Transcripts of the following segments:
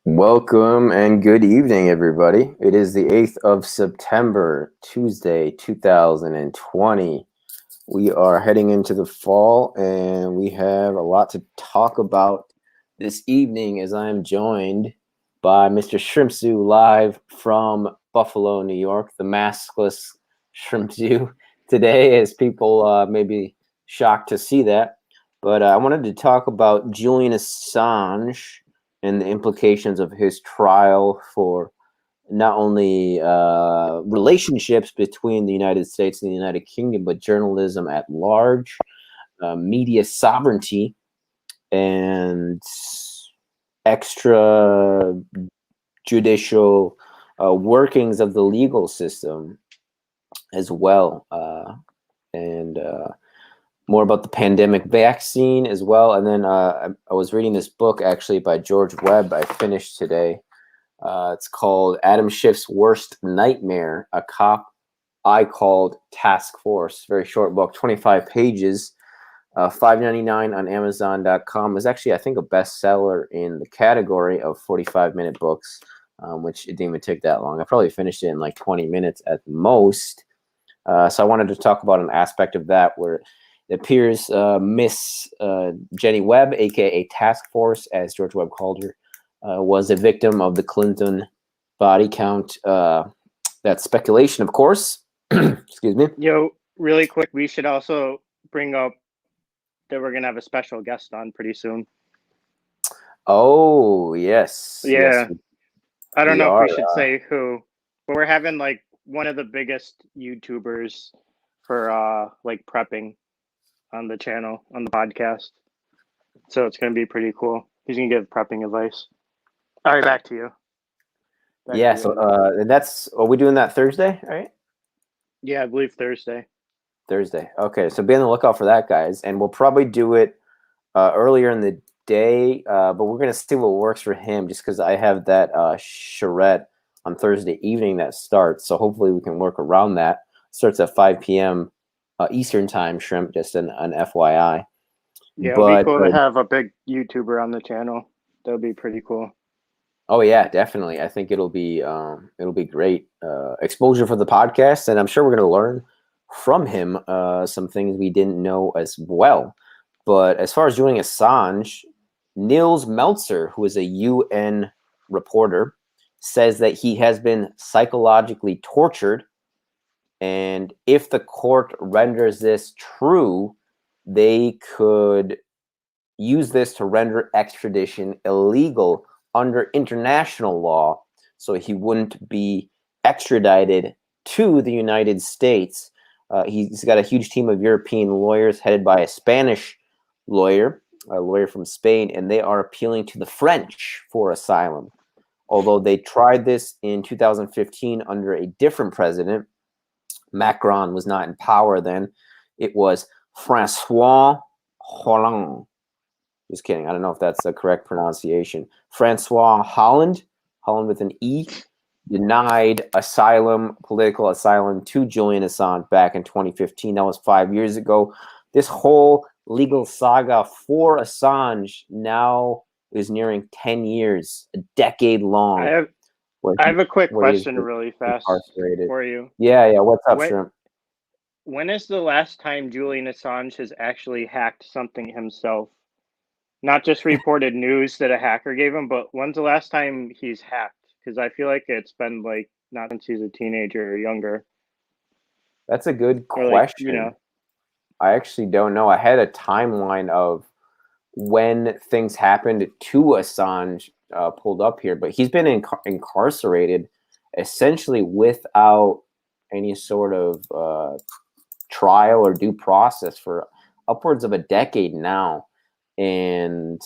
Welcome and good evening, everybody. It is the 8th of September, Tuesday, 2020. We are heading into the fall, and we have a lot to talk about this evening as I am joined by Mr. ShrimpZoo live from Buffalo, New York, the maskless ShrimpZoo today, as people may be shocked to see that. But I wanted to talk about Julian Assange and the implications of his trial for not only relationships between the United States and the United Kingdom, but journalism at large, media sovereignty, and extra judicial workings of the legal system as well. And more about the pandemic vaccine as well. And then I was reading this book actually by George Webb. I finished today. It's called Adam Schiff's Worst Nightmare, a cop I called Task Force. Very short book, 25 pages, $5.99 on Amazon.com. It's actually, I think, a bestseller in the category of 45-minute books, which it didn't even take that long. I probably finished it in like 20 minutes at the most. So I wanted to talk about an aspect of that where it appears Miss Jenny Webb, aka Task Force, as George Webb called her, was a victim of the Clinton body count. That's speculation, of course. Excuse me. Yo, really quick, we should also bring up that we're gonna have a special guest on pretty soon. Oh, yes. Yeah. Yes, I don't know if we should say who, but we're having like one of the biggest YouTubers for like prepping on the channel, on the podcast. So it's going to be pretty cool. He's going to give prepping advice. All right, back to you. And that's, are we doing that Thursday, right? Yeah, I believe Thursday. Okay, so be on the lookout for that, guys. And we'll probably do it earlier in the day, but we're going to see what works for him just because I have that charrette on Thursday evening that starts. So hopefully we can work around that. It starts at 5 p.m. Eastern time, Shrimp, just an FYI. Yeah, it'll be cool to have a big YouTuber on the channel. That would be pretty cool. Oh yeah, definitely. I think it'll be great exposure for the podcast, and I'm sure we're going to learn from him some things we didn't know as well. But as far as Julian Assange, Nils Meltzer, who is a UN reporter, says that he has been psychologically tortured. And if the court renders this true, they could use this to render extradition illegal under international law. So he wouldn't be extradited to the United States. He's got a huge team of European lawyers headed by a Spanish lawyer, a lawyer from Spain, and they are appealing to the French for asylum. Although they tried this in 2015 under a different president. Macron was not in power then. It was Francois Hollande. Just kidding. I don't know if that's the correct pronunciation. Francois Hollande with an E, denied asylum, political asylum to Julian Assange back in 2015. That was 5 years ago. This whole legal saga for Assange now is nearing 10 years, a decade long. I have a quick question really fast for you. Yeah. What's up, Shrimp? When is the last time Julian Assange has actually hacked something himself? Not just reported news that a hacker gave him, but when's the last time he's hacked? Because I feel like it's been like not since he's a teenager or younger. That's a good question. I actually don't know. I had a timeline of when things happened to Assange pulled up here, but he's been incarcerated essentially without any sort of trial or due process for upwards of a decade now. And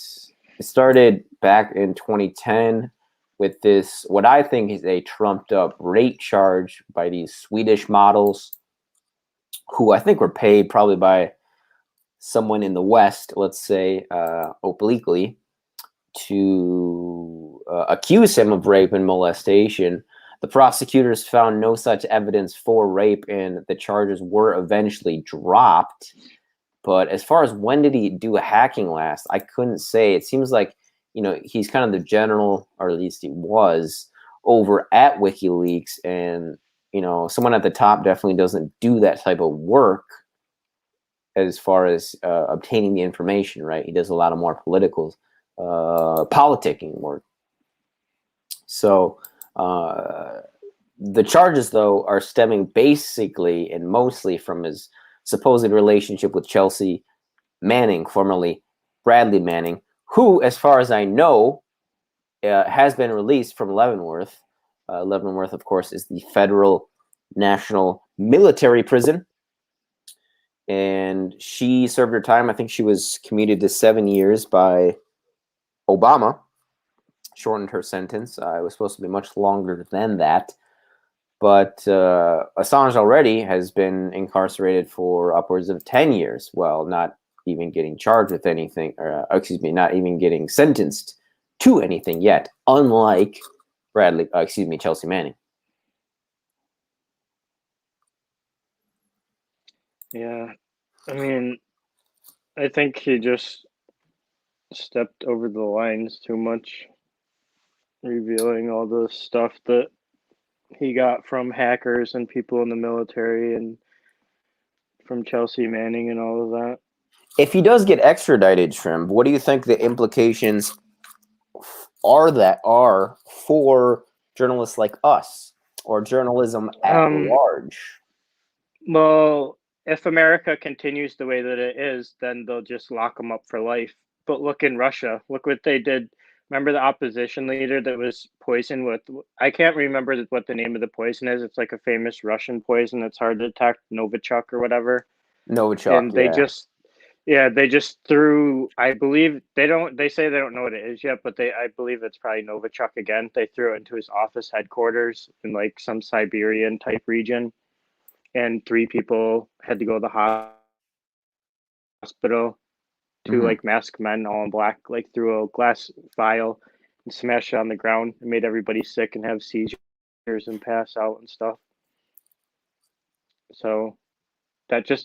it started back in 2010 with this, what I think is a trumped up rape charge by these Swedish models who I think were paid probably by someone in the West, let's say, obliquely, to accuse him of rape and molestation. The prosecutors found no such evidence for rape, and the charges were eventually dropped. But as far as when did he do a hacking last, I couldn't say. It seems like, he's kind of the general, or at least he was, over at WikiLeaks, and someone at the top definitely doesn't do that type of work as far as obtaining the information, right? He does a lot of more politicking work. So the charges, though, are stemming basically and mostly from his supposed relationship with Chelsea Manning, formerly Bradley Manning, who, as far as I know, has been released from Leavenworth. Leavenworth, of course, is the federal national military prison. And she served her time. I think she was commuted to 7 years by Obama. Shortened her sentence. It was supposed to be much longer than that. But Assange already has been incarcerated for upwards of 10 years. Well, not even getting charged with anything, or not even getting sentenced to anything yet, unlike Chelsea Manning. Yeah, I mean, I think he just stepped over the lines too much, revealing all the stuff that he got from hackers and people in the military and from Chelsea Manning and all of that. If he does get extradited, Shrimp, what do you think the implications are for journalists like us, or journalism at large? Well, if America continues the way that it is, then they'll just lock him up for life. But look in Russia, look what they did. Remember the opposition leader that was poisoned with, I can't remember what the name of the poison is. It's like a famous Russian poison that's hard to detect, Novichok or whatever. Novichok, and they just threw, I believe they say they don't know what it is yet, but I believe it's probably Novichok again. They threw it into his office headquarters in like some Siberian type region, and 3 people had to go to the hospital. 2 like masked men, all in black, like threw a glass vial and smashed it on the ground and made everybody sick and have seizures and pass out and stuff. So that's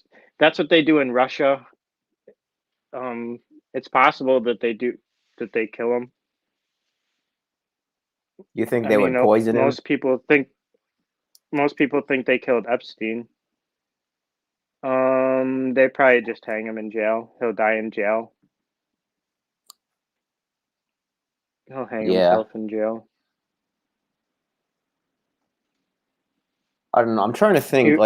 what they do in Russia. It's possible that they kill him. You think they would poison him? Most people think they killed Epstein. They probably just hang him in jail. He'll die in jail. He'll hang himself in jail. I don't know. I'm trying to think.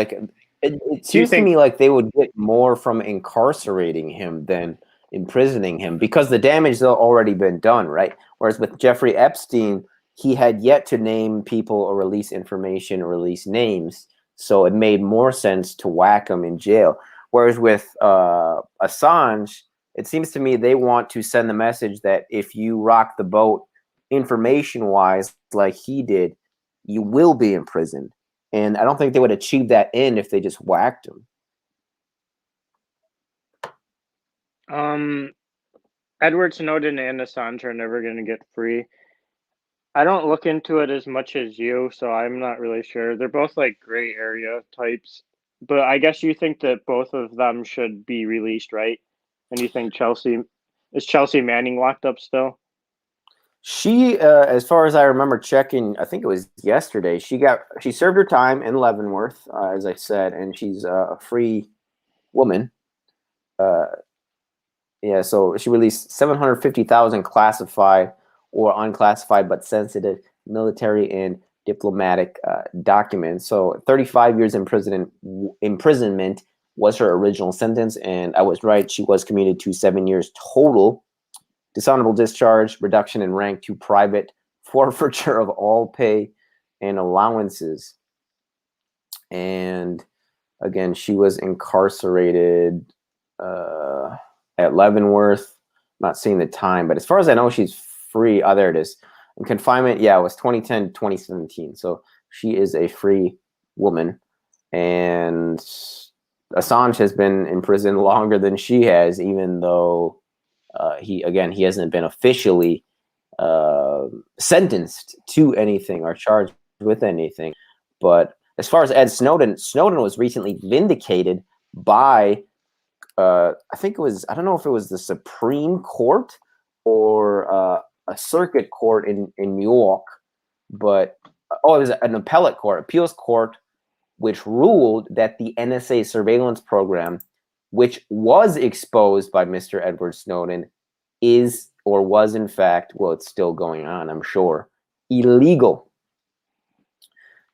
It seems to me like they would get more from incarcerating him than imprisoning him, because the damage has already been done, right? Whereas with Jeffrey Epstein, he had yet to name people or release information or release names, so it made more sense to whack him in jail. Whereas with Assange, it seems to me they want to send the message that if you rock the boat information-wise like he did, you will be imprisoned. And I don't think they would achieve that end if they just whacked him. Edward Snowden and Assange are never going to get free. I don't look into it as much as you, so I'm not really sure. They're both like gray area types. But I guess you think that both of them should be released, right? And you think is Chelsea Manning locked up still? She, as far as I remember checking, I think it was yesterday, she served her time in Leavenworth, as I said, and she's a free woman. So she released 750,000 classified or unclassified but sensitive military and diplomatic documents. So 35 years imprisonment was her original sentence, and I was right. She was commuted to 7 years total, dishonorable discharge, reduction in rank to private, forfeiture of all pay and allowances. And again, she was incarcerated at Leavenworth. I'm not seeing the time, but as far as I know, she's free. Oh, there it is. In confinement, yeah, it was 2010 to 2017. So she is a free woman. And Assange has been in prison longer than she has, even though he hasn't been officially sentenced to anything or charged with anything. But as far as Ed Snowden, Snowden was recently vindicated by, I think it was, I don't know if it was the Supreme Court or a circuit court in New York, but, it was an appellate court, appeals court, which ruled that the NSA surveillance program, which was exposed by Mr. Edward Snowden, is or was in fact, well, it's still going on, I'm sure, illegal.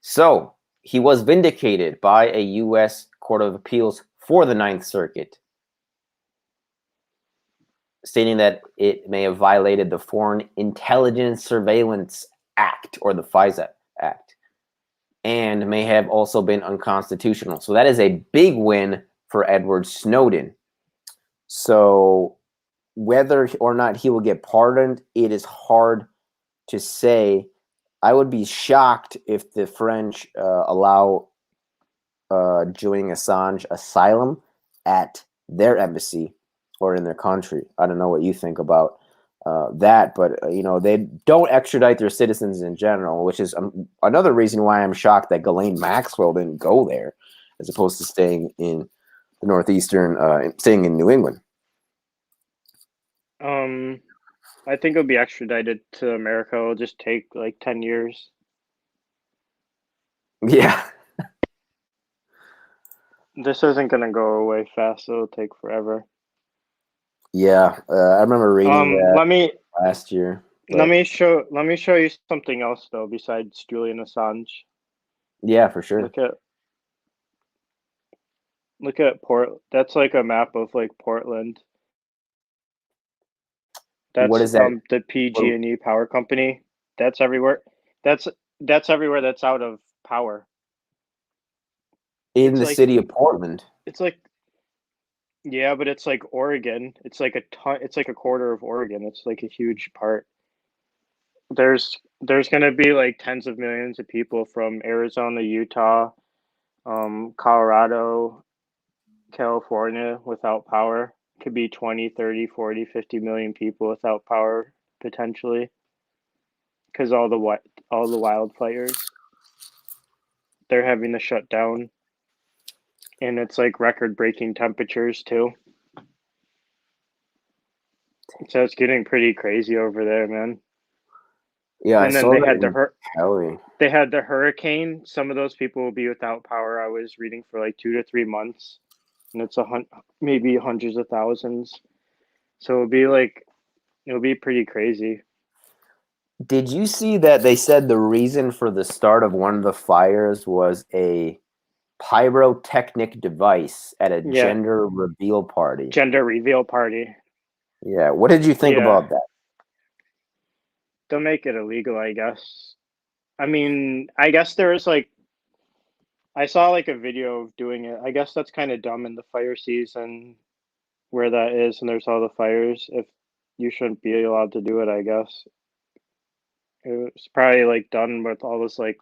So he was vindicated by a U.S. Court of Appeals for the Ninth Circuit, stating that it may have violated the Foreign Intelligence Surveillance Act, or the FISA Act, and may have also been unconstitutional. So that is a big win for Edward Snowden. So whether or not he will get pardoned, it is hard to say. I would be shocked if the French allow Julian Assange asylum at their embassy or in their country. I don't know what you think about that, but they don't extradite their citizens in general, which is another reason why I'm shocked that Ghislaine Maxwell didn't go there, as opposed to staying in the northeastern, staying in New England. I think it'll be extradited to America. It'll just take like 10 years. Yeah. This isn't gonna go away fast. It'll take forever. Yeah, I remember reading that last year. But let me show you something else though besides Julian Assange. Yeah, for sure. Look at That's like a map of like Portland. That's what is that? The PG&E power company. That's everywhere. That's everywhere that's out of power. In the city of Portland. It's like, yeah, but it's like Oregon. It's like it's like a quarter of Oregon. It's like a huge part. There's gonna be like tens of millions of people from Arizona, Utah, Colorado, California without power. Could be 20, 30, 40, 50 million people without power potentially, because all the wildfires they're having to shut down, and it's like record-breaking temperatures too. So it's getting pretty crazy over there, man. Yeah, and then they had the hurricane. Some of those people will be without power. I was reading for like 2 to 3 months, and it's maybe hundreds of thousands. So it'll be pretty crazy. Did you see that they said the reason for the start of one of the fires was a pyrotechnic device at a gender reveal party? Yeah. What did you think about that? They'll make it illegal, I guess. I mean, I guess there is like, I saw like a video of doing it. I guess that's kind of dumb in the fire season where that is, and there's all the fires. If you shouldn't be allowed to do it, I guess. It was probably like done with all this like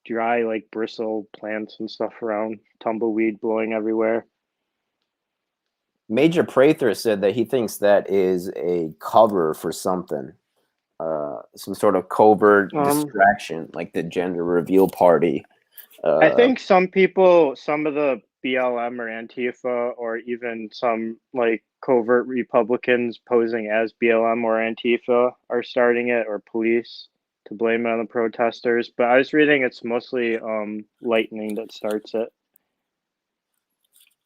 dry like bristle plants and stuff around, tumbleweed blowing everywhere. Major Prather said that he thinks that is a cover for something, some sort of covert distraction, like the gender reveal party. I think some people, some of the BLM or Antifa, or even some like covert Republicans posing as BLM or Antifa are starting it, or police, to blame it on the protesters. But I was reading it's mostly lightning that starts it.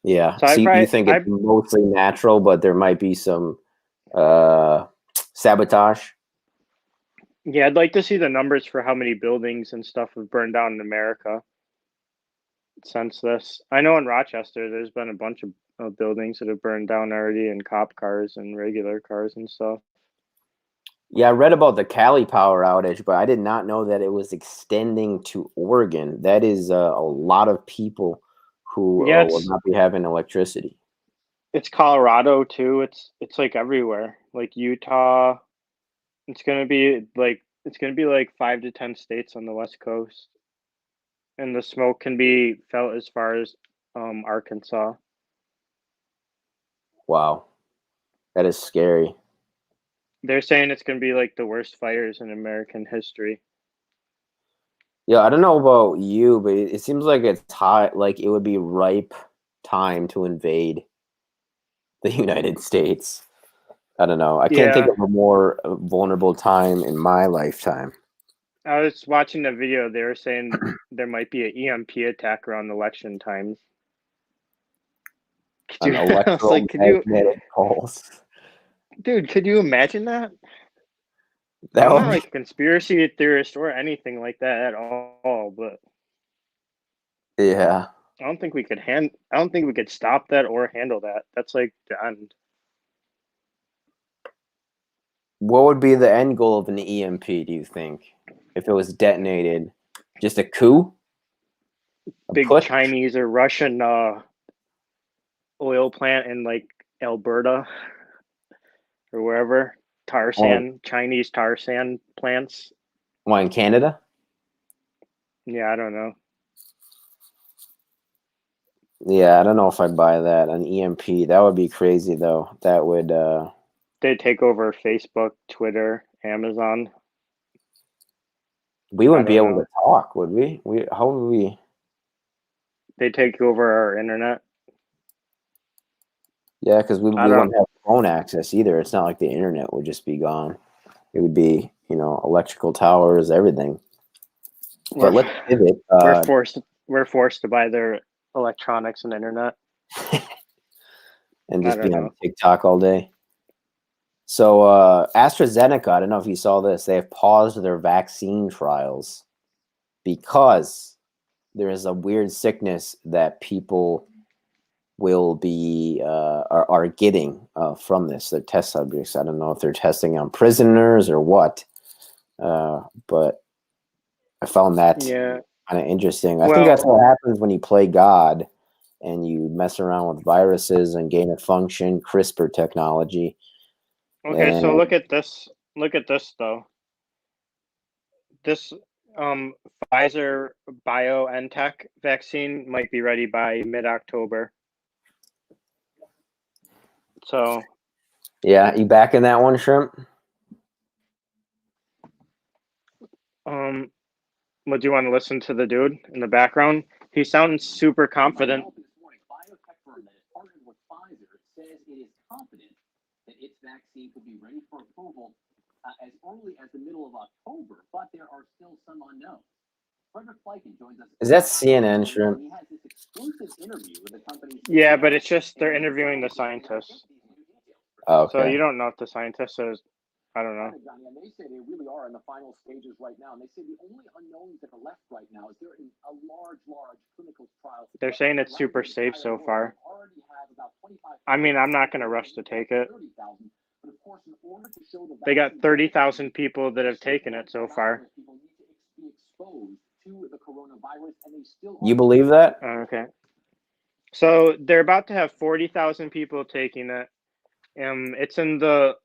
Yeah. So you think it's mostly natural, but there might be some sabotage? Yeah, I'd like to see the numbers for how many buildings and stuff have burned down in America since this. I know in Rochester there's been a bunch of buildings that have burned down already, and cop cars and regular cars and stuff. Yeah, I read about the Cali power outage, but I did not know that it was extending to Oregon. That is a lot of people who Yeah, will not be having electricity. it's Colorado too. It's like everywhere. Like Utah. It's gonna be like 5 to 10 states on the West Coast, and the smoke can be felt as far as Arkansas. Wow, that is scary. They're saying it's gonna be like the worst fires in American history. Yeah, I don't know about you, but it seems like it's hot. Like it would be ripe time to invade the United States. I don't know. I can't think Yeah, of a more vulnerable time in my lifetime. I was watching a video. They were saying there might be an EMP attack around election times. An I was like, could you, electromagnetic pulse. dude? Could you imagine that? That I'm not would be, like a conspiracy theorist or anything like that at all, but yeah. I don't think we could stop that or handle that. That's like the end. What would be the end goal of an EMP, do you think? If it was detonated? Just a coup? A Big putsch? Chinese or Russian oil plant in like Alberta or wherever. Tar Or sand, Chinese tar sand plants. why in Canada? Yeah, I don't know. Yeah, I don't know if I'd buy that. An EMP. That would be crazy though. That would They take over Facebook, Twitter, Amazon. we I wouldn't be don't able to know. talk, would we? How would we? They take over our internet. Yeah, because I we don't. wouldn't have phone access either. It's not like the internet would just be gone. It would be, electrical towers, everything. We're But let's pivot we're forced we're forced to buy their electronics and internet. and I just don't be on know. TikTok all day. So AstraZeneca, I don't know if you saw this, they have paused their vaccine trials because there is a weird sickness that people will be are getting from this. They're test subjects. I don't know if they're testing on prisoners or what, but I found that Yeah. kind of interesting. I think that's Well, what happens when you play God and you mess around with viruses and gain of function, CRISPR technology. okay, so And look at this. Look at this though. This um Pfizer BioNTech vaccine might be ready by mid-October. So, yeah, you back in that one, Shrimp? um would you want to listen to the dude in the background? He sounds super confident. Biotech firm that is partnered with Pfizer says it is confident that its vaccine could be ready for approval as early as the middle of October, but there are still some unknowns. Frederick Fleiken joins us. Is that CNN, Shrimp? He has this exclusive interview with the company's Yeah, CEO. but it's just they're interviewing the scientists. So you Okay. don't know if the scientist is, I don't know. Johnny, and they say they really are in the final stages right now. And they say the only unknowns that are left right now is they're in a large clinical trial. They're saying it's super safe so far. I mean, I'm not going to rush to take it. They got 30,000 people that have taken it so far. You believe that? Okay. So they're about to have 40,000 people taking it. It's in the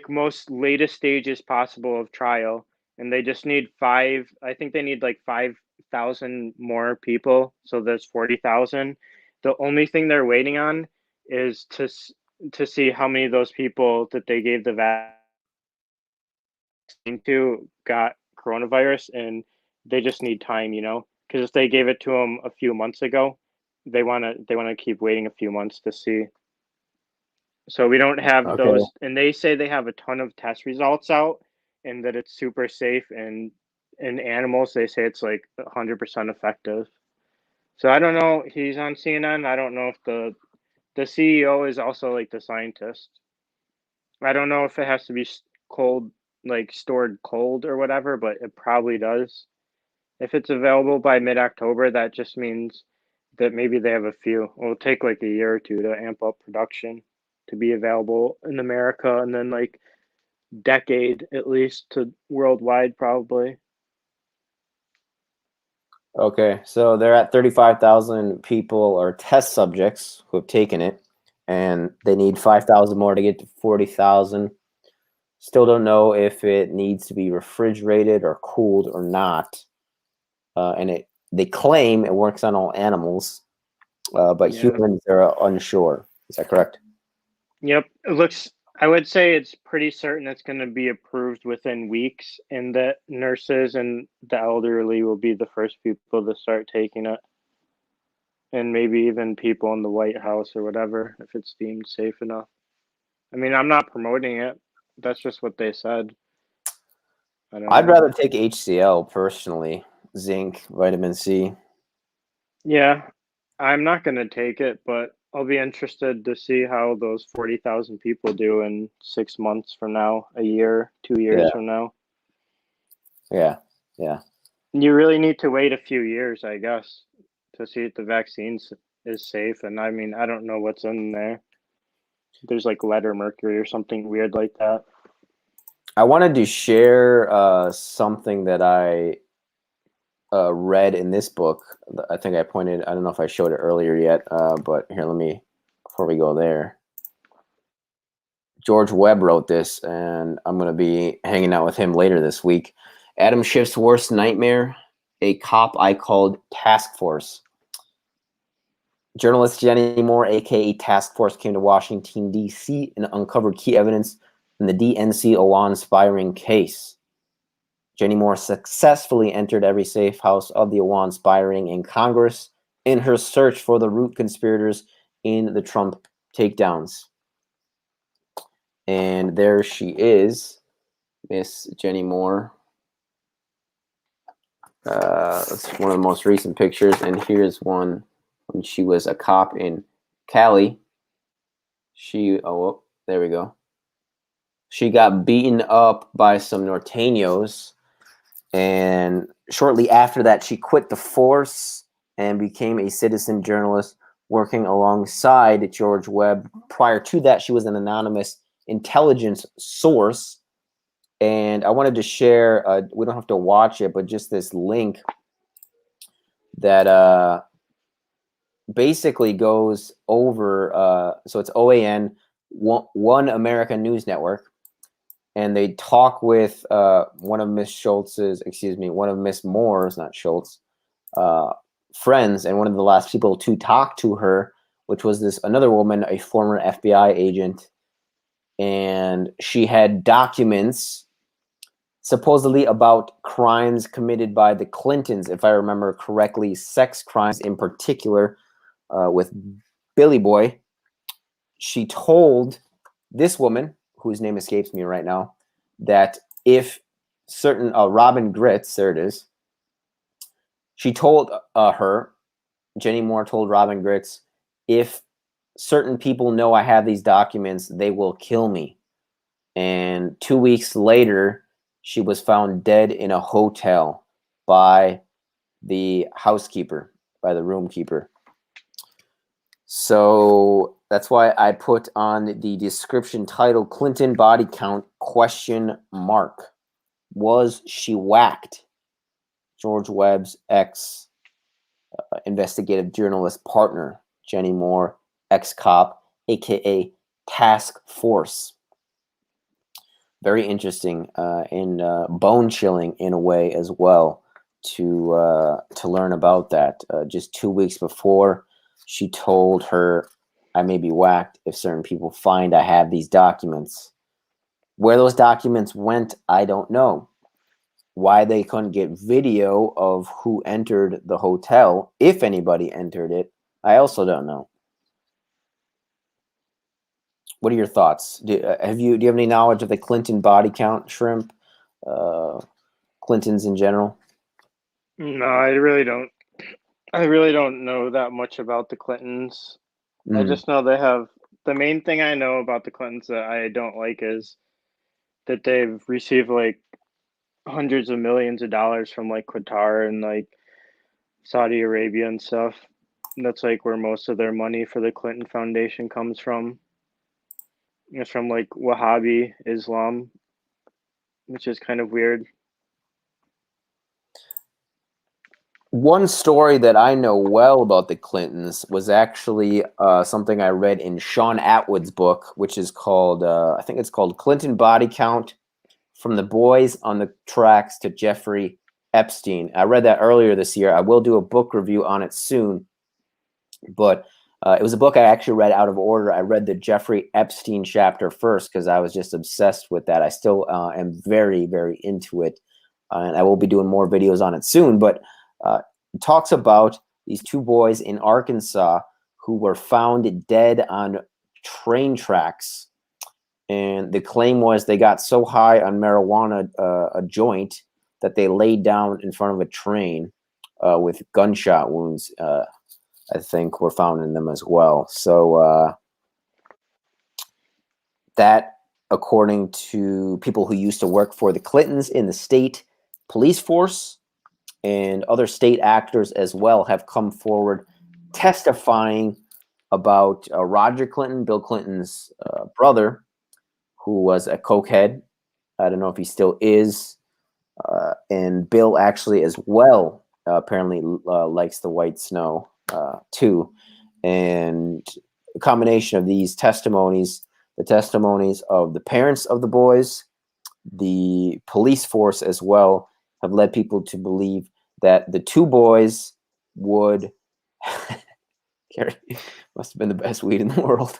most latest stages possible of trial, and they just need I think they need like 5,000 more people, so there's 40,000. The only thing they're waiting on is to see how many of those people that they gave the vaccine to got coronavirus, and they just need time, because if they gave it to them a few months ago, they want to keep waiting a few months to see. So we don't have Okay. those, and they say they have a ton of test results out, and that it's super safe. And in animals, they say it's like 100% effective. So I don't know. He's on CNN. I don't know if the CEO is also like the scientist. I don't know if it has to be cold, like stored cold or whatever, but it probably does. If it's available by mid-October, that just means that maybe they have a few. It'll take like a year or two to amp up production to be available in America, and then like decade at least to worldwide, probably. Okay, so they're at 35,000 people or test subjects who have taken it, and they need 5,000 more to get to 40,000. Still don't know if it needs to be refrigerated or cooled or not. And they claim it works on all animals, but humans are unsure. Is that correct? Yep, it looks. I would say it's pretty certain it's going to be approved within weeks, and that nurses and the elderly will be the first people to start taking it. And maybe even people in the White House or whatever, if it's deemed safe enough. I mean, I'm not promoting it. That's just what they said. I'd rather take HCl personally, zinc, vitamin C. Yeah, I'm not going to take it, but I'll be interested to see how those 40,000 people do in 6 months from now, a year, 2 years from now. Yeah. You really need to wait a few years, I guess, to see if the vaccine is safe. And I mean, I don't know what's in there. There's like lead or mercury or something weird like that. I wanted to share something that I read in this book. I think I don't know if I showed it earlier yet, but here, before we go there. George Webb wrote this, and I'm going to be hanging out with him later this week. Adam Schiff's worst nightmare, a cop I called Task Force. Journalist Jenny Moore, a.k.a. Task Force, came to Washington, D.C. and uncovered key evidence in the DNC Awan-inspiring case. Jenny Moore successfully entered every safe house of the Awan-inspiring in Congress in her search for the root conspirators in the Trump takedowns. And there she is, Miss Jenny Moore. That's one of the most recent pictures, and here's one when she was a cop in Cali. There we go. She got beaten up by some Norteños, and shortly after that, she quit the force and became a citizen journalist working alongside George Webb. Prior to that, she was an anonymous intelligence source. And I wanted to share, we don't have to watch it, but just this link that basically goes over, so it's OAN, One American News Network, and they talk with one of Miss Moore's, not Schultz, friends, and one of the last people to talk to her, which was another woman, a former FBI agent, and she had documents supposedly about crimes committed by the Clintons, if I remember correctly, sex crimes in particular, with Billy Boy. She told this woman, whose name escapes me right now, that if certain Robin Gritz, there it is, she told Jenny Moore told Robin Gritz, if certain people know I have these documents, they will kill me. And 2 weeks later, she was found dead in a hotel by the housekeeper, by the room keeper. So that's why I put on the description title, Clinton body count, ? Was she whacked? George Webb's investigative journalist partner, Jenny Moore, ex-cop, aka Task Force. Very interesting and bone-chilling in a way as well to learn about that. Just 2 weeks before, she told her, I may be whacked if certain people find I have these documents. Where those documents went, I don't know. Why they couldn't get video of who entered the hotel, if anybody entered it, I also don't know. What are your thoughts? Do you have any knowledge of the Clinton body count, Shrimp? Clintons in general? No, I really don't. I really don't know that much about the Clintons. I just know they have, the main thing I know about the Clintons that I don't like is that they've received like hundreds of millions of dollars from like Qatar and like Saudi Arabia and stuff. And that's like where most of their money for the Clinton Foundation comes from. It's from like Wahhabi Islam which is kind of weird. One story that I know well about the Clintons was actually something I read in Sean Atwood's book, which is called, I think it's called Clinton Body Count, From the Boys on the Tracks to Jeffrey Epstein. I read that earlier this year. I will do a book review on it soon, but it was a book I actually read out of order. I read the Jeffrey Epstein chapter first because I was just obsessed with that. I still am very, very into it, and I will be doing more videos on it soon, but it talks about these two boys in Arkansas who were found dead on train tracks. And the claim was they got so high on marijuana, a joint, that they laid down in front of a train with gunshot wounds, I think, were found in them as well. So that, according to people who used to work for the Clintons in the state police force, and other state actors as well, have come forward testifying about Roger Clinton, Bill Clinton's brother, who was a cokehead. I don't know if he still is. And Bill actually as well apparently likes the white snow too. And a combination of these testimonies, the testimonies of the parents of the boys, the police force as well, have led people to believe that the two boys would must have been the best weed in the world.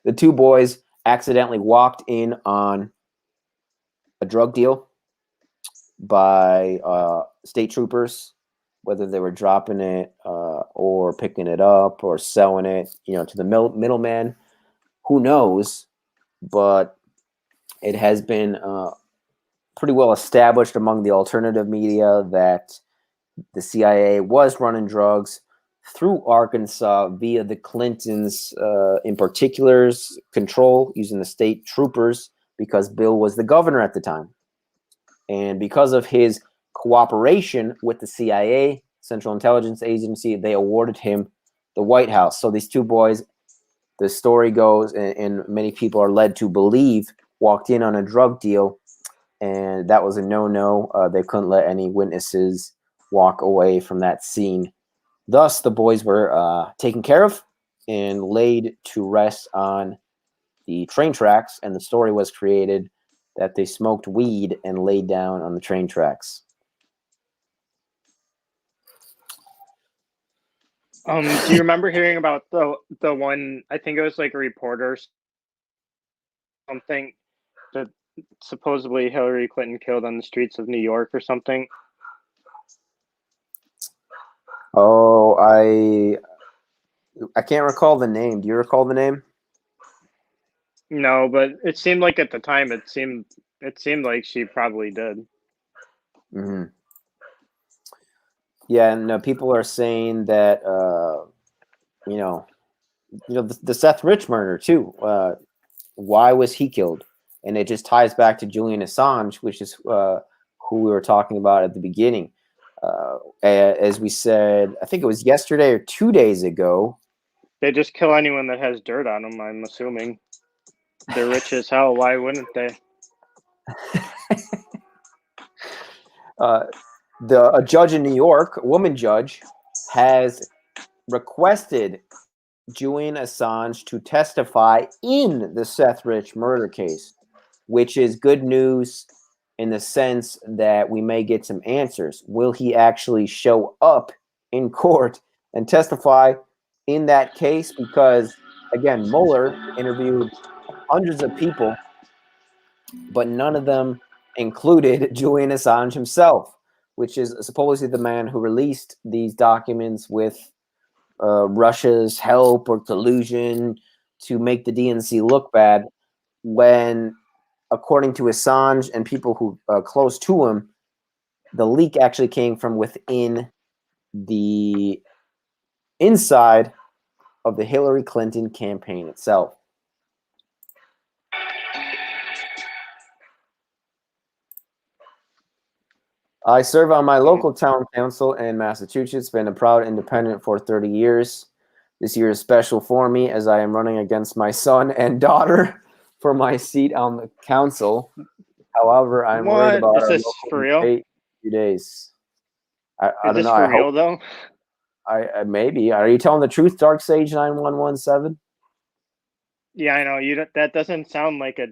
The two boys accidentally walked in on a drug deal by state troopers, whether they were dropping it or picking it up or selling it, to the middleman. Who knows? But it has been pretty well established among the alternative media that the CIA was running drugs through Arkansas via the Clintons, in particular's control, using the state troopers, because Bill was the governor at the time. And because of his cooperation with the CIA, Central Intelligence Agency, they awarded him the White House. So these two boys, the story goes, and many people are led to believe, walked in on a drug deal, and that was a no-no. They couldn't let any witnesses walk away from that scene. Thus, the boys were taken care of and laid to rest on the train tracks, and the story was created that they smoked weed and laid down on the train tracks. Do you remember hearing about the one, I think it was like a reporter or something, that supposedly Hillary Clinton killed on the streets of New York or something? Oh, I can't recall the name. Do you recall the name? No, but it seemed like at the time it seemed like she probably did. Mm-hmm. Yeah, and people are saying that the Seth Rich murder too. Why was he killed? And it just ties back to Julian Assange, which is who we were talking about at the beginning. As we said, I think it was yesterday or 2 days ago. They just kill anyone that has dirt on them, I'm assuming. They're rich as hell. Why wouldn't they? A judge in New York, a woman judge, has requested Julian Assange to testify in the Seth Rich murder case, which is good news in the sense that we may get some answers. Will he actually show up in court and testify in that case? Because, again, Mueller interviewed hundreds of people, but none of them included Julian Assange himself, which is supposedly the man who released these documents with Russia's help or collusion to make the DNC look bad, when, according to Assange and people who close to him, the leak actually came from within the inside of the Hillary Clinton campaign itself. I serve on my local town council in Massachusetts, been a proud independent for 30 years. This year is special for me as I am running against my son and daughter for my seat on the council. However, I'm worried What? about Is our this local for real? debate in a few days. I Is don't this know. for I hope real though? I maybe. Are you telling the truth, Dark Sage 9117? Yeah, I know. That doesn't sound like a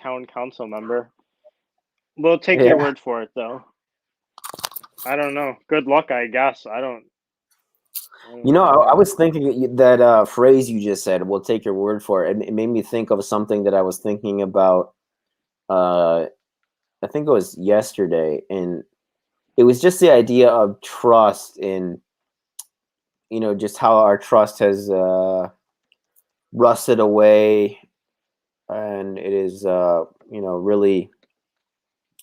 town council member. We'll take your Yeah. word for it though. I don't know. Good luck, I guess. I don't You know, I know. was thinking that phrase you just said, we'll take your word for it. It made me think of something that I was thinking about, I think it was yesterday. And it was just the idea of trust in, just how our trust has rusted away. And it is, really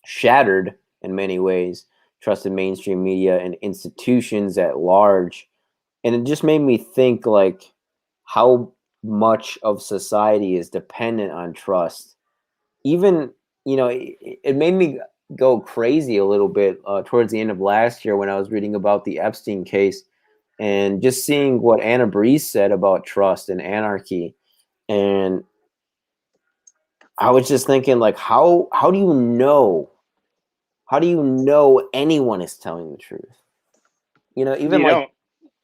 shattered in many ways. Trust in mainstream media and institutions at large. And it just made me think like how much of society is dependent on trust. Even, it made me go crazy a little bit towards the end of last year when I was reading about the Epstein case and just seeing what Anna Breeze said about trust and anarchy. And I was just thinking, like, how do you know? How do you know anyone is telling the truth? Even You like don't.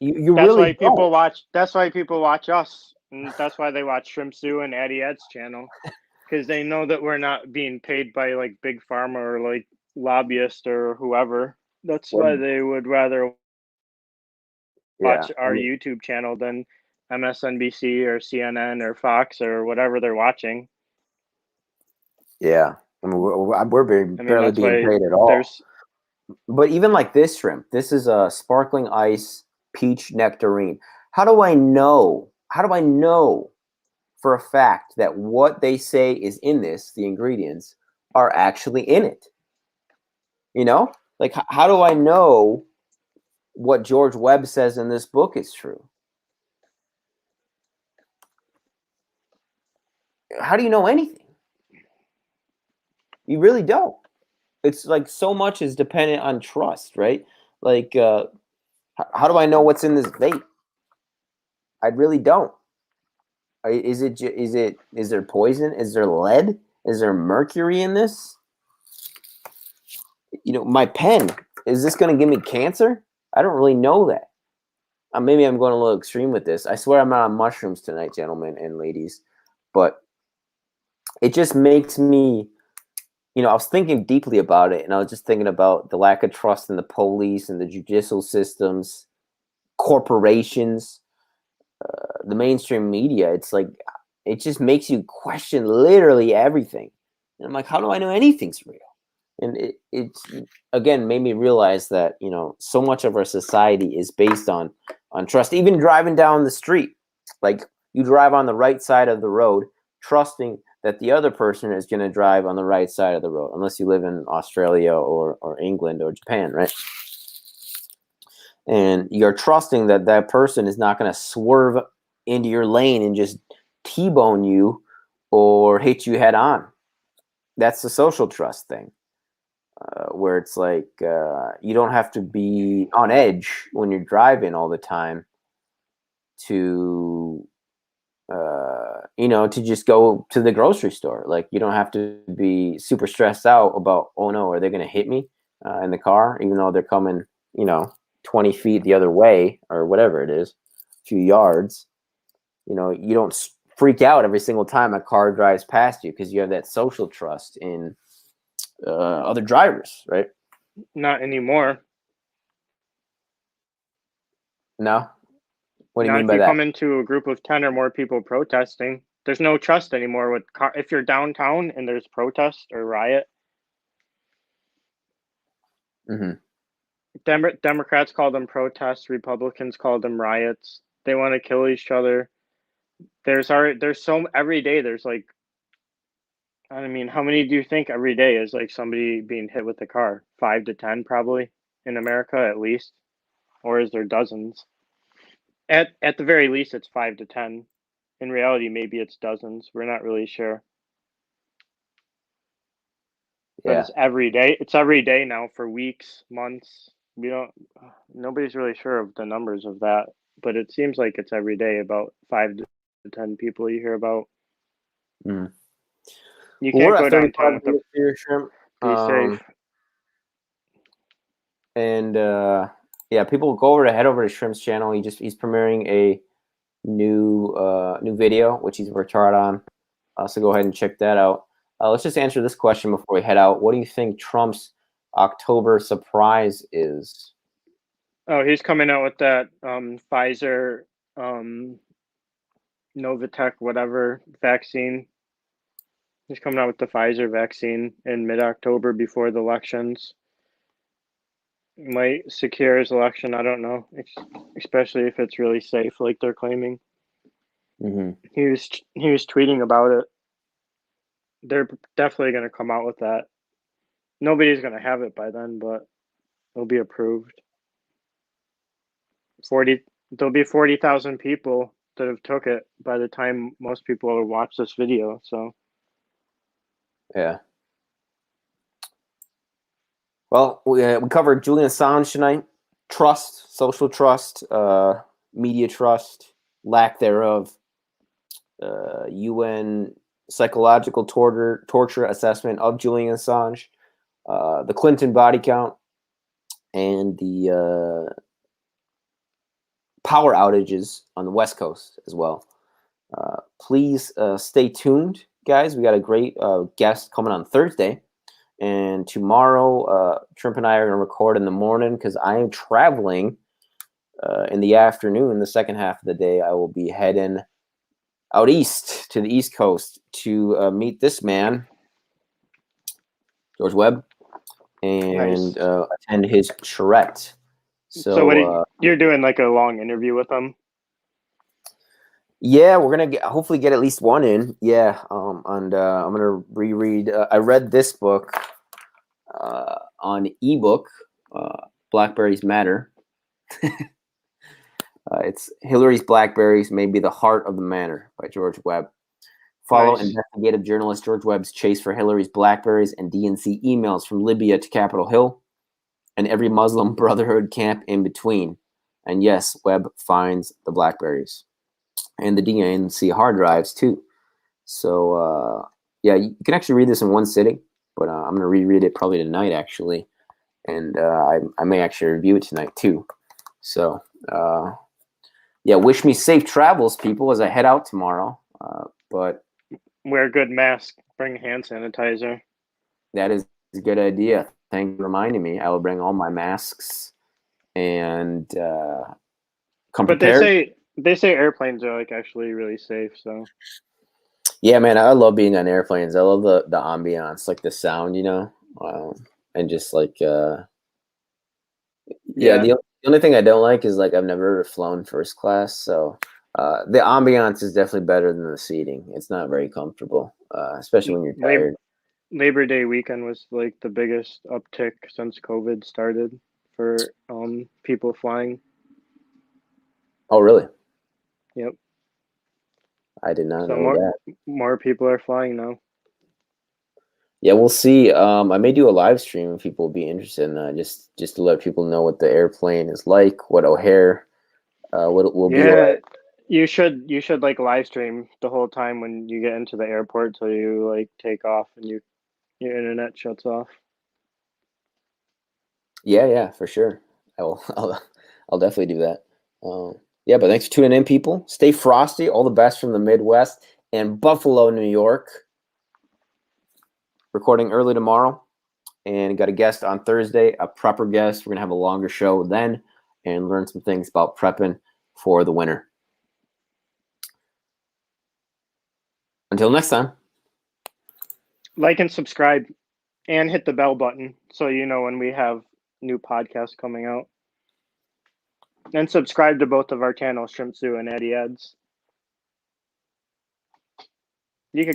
you That's really why don't. people watch. That's why people watch us, and that's why they watch ShrimpZoo and Addy Ed's channel, because they know that we're not being paid by like big pharma or like lobbyists or whoever. That's why What? they would rather Yeah, watch I our mean, YouTube channel than MSNBC or CNN or Fox or whatever they're watching. yeah. I mean, we're I mean, barely that's being why paid at all. there's But even like this shrimp, this is a sparkling ice peach nectarine. How do I know? How do I know for a fact that what they say is in this, the ingredients, are actually in it? Like how do I know what George Webb says in this book is true? How do you know anything? You really don't. It's like so much is dependent on trust, right? Like, how do I know what's in this vape? I really don't. Is there poison? Is there lead? Is there mercury in this? My pen, is this going to give me cancer? I don't really know that. Maybe I'm going a little extreme with this. I swear I'm not on mushrooms tonight, gentlemen and ladies. But it just makes me, I was thinking deeply about it, and I was just thinking about the lack of trust in the police and the judicial systems, corporations, the mainstream media. It's like it just makes you question literally everything. And I'm like, how do I know anything's real? And it's again made me realize that so much of our society is based on trust. Even driving down the street, like you drive on the right side of the road, trusting that the other person is going to drive on the right side of the road, unless you live in Australia or England or Japan, right? And you're trusting that that person is not going to swerve into your lane and just T-bone you or hit you head on. That's the social trust thing, where it's like you don't have to be on edge when you're driving all the time to to just go to the grocery store. Like you don't have to be super stressed out about, oh no, are they going to hit me in the car, even though they're coming 20 feet the other way or whatever it is, a few yards. You don't freak out every single time a car drives past you because you have that social trust in other drivers, right? not anymore. No. What do you Not mean if by you that? come into a group of 10 or more people protesting. There's no trust anymore with if you're downtown and there's protest or riot. Mm-hmm. Democrats call them protests, Republicans call them riots. They want to kill each other. There's so every day there's like, I mean, how many do you think every day is like somebody being hit with a car? 5 to 10 probably in America at least, or is there dozens? At the very least, it's 5 to 10. In reality, maybe it's dozens. We're not really sure. But Yeah. it's every day. It's every day now for weeks, months. We don't. Nobody's really sure of the numbers of that, but it seems like it's every day about 5 to 10 people you hear about. Mm. You can't go downtown with the here, Shrimp. be safe. And yeah, people go head over to Shrimp's channel. He's premiering a new video, which he's worked hard on. So go ahead and check that out. Let's just answer this question before we head out. What do you think Trump's October surprise is? Oh, he's coming out with that Pfizer, Novatech, whatever vaccine. He's coming out with the Pfizer vaccine in mid-October before the elections. Might secure his election. I don't know, especially if it's really safe, like they're claiming. Mm-hmm. He was tweeting about it. They're definitely going to come out with that. Nobody's going to have it by then, but it'll be approved. There'll be 40,000 people that have took it by the time most people will watch this video. So, yeah. Well, we covered Julian Assange tonight. Trust, social trust, media trust, lack thereof, UN psychological torture assessment of Julian Assange, the Clinton body count, and the power outages on the West Coast as well. Please stay tuned, guys. We got a great guest coming on Thursday. And tomorrow, Shrimp and I are going to record in the morning because I am traveling in the afternoon. The second half of the day, I will be heading out east to the East Coast to meet this man, George Webb, and attend his charrette. So what you're doing, like a long interview with him? Yeah, we're gonna hopefully get at least one in. Yeah, and I'm gonna reread. I read this book on ebook, Blackberries Matter. It's Hillary's Blackberries May Be the Heart of the Matter by George Webb. Follow investigative journalist George Webb's chase for Hillary's Blackberries and DNC emails from Libya to Capitol Hill and every Muslim Brotherhood camp in between. And yes, Webb finds the Blackberries and the DNC hard drives too. So yeah, you can actually read this in one sitting, but I'm going to reread it probably tonight actually. And I may actually review it tonight too. So yeah, wish me safe travels, people, as I head out tomorrow. But wear a good mask, bring hand sanitizer. That is a good idea. Thank you for reminding me. I will bring all my masks and come prepared. But they say airplanes are like actually really safe. So yeah, man, I love being on airplanes. I love the ambiance, like the sound, you know, and just like yeah. The only thing I don't like is like I've never flown first class, so the ambiance is definitely better than the seating. It's not very comfortable, especially when you're tired. Labor Day weekend was like the biggest uptick since COVID started for people flying. Oh, really? Yep. I did not know that. More people are flying now. Yeah, we'll see. I may do a live stream if people will be interested in that, just to let people know what the airplane is like, what O'Hare will be like. You should like live stream the whole time when you get into the airport till you like take off and your internet shuts off. Yeah, for sure. I'll definitely do that. Yeah, but thanks for tuning in, people. Stay frosty. All the best from the Midwest and Buffalo, New York. Recording early tomorrow, and got a guest on Thursday, a prepper guest. We're gonna have a longer show then and learn some things about prepping for the winter. Until next time, like and subscribe and hit the bell button so you know when we have new podcasts coming out. And subscribe to both of our channels, ShrimpZoo and Eddie Eds. You could